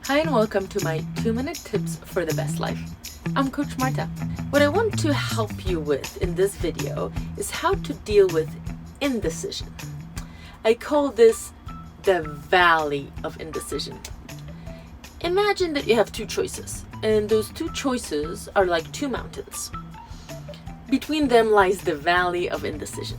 Hi and welcome to my 2-minute tips for the best life. I'm Coach Marta. What I want to help you with in this video is how to deal with indecision. I call this the valley of indecision. Imagine that you have two choices, and those two choices are like two mountains. Between them lies the valley of indecision.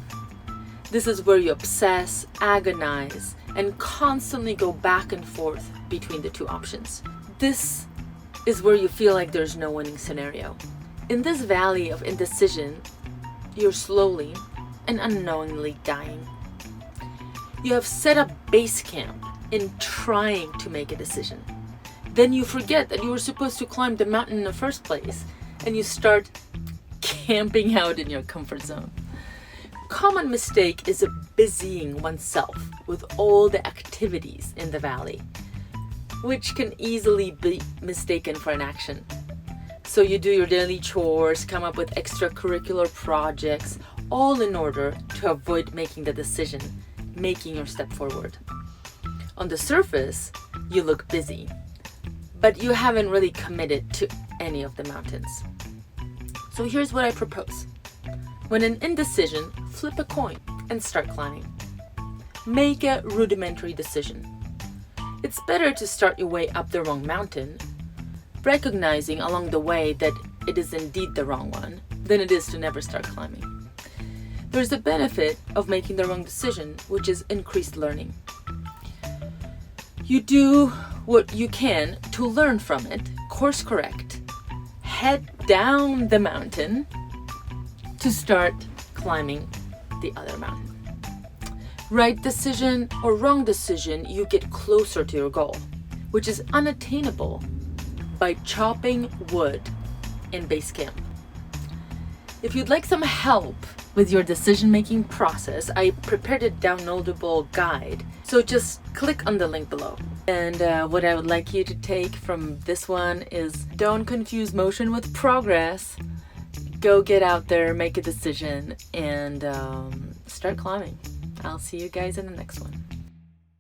This is where you obsess, agonize, and constantly go back and forth between the two options. This is where you feel like there's no winning scenario. In this valley of indecision, you're slowly and unknowingly dying. You have set up base camp in trying to make a decision. Then you forget that you were supposed to climb the mountain in the first place, and you start camping out in your comfort zone. Common mistake is busying oneself with all the activities in the valley, which can easily be mistaken for an action. So you do your daily chores, come up with extracurricular projects, all in order to avoid making the decision, making your step forward. On the surface, you look busy, but you haven't really committed to any of the mountains. So here's what I propose. When in indecision, flip a coin and start climbing. Make a rudimentary decision. It's better to start your way up the wrong mountain, recognizing along the way that it is indeed the wrong one, than it is to never start climbing. There's a benefit of making the wrong decision, which is increased learning. You do what you can to learn from it, course correct, head down the mountain to start climbing the other mountain. Right decision or wrong decision, you get closer to your goal, which is unattainable by chopping wood in base camp. If you'd like some help with your decision-making process, I prepared a downloadable guide. So just click on the link below. And what I would like you to take from this one is don't confuse motion with progress. Go get out there, make a decision, and start climbing. I'll see you guys in the next one.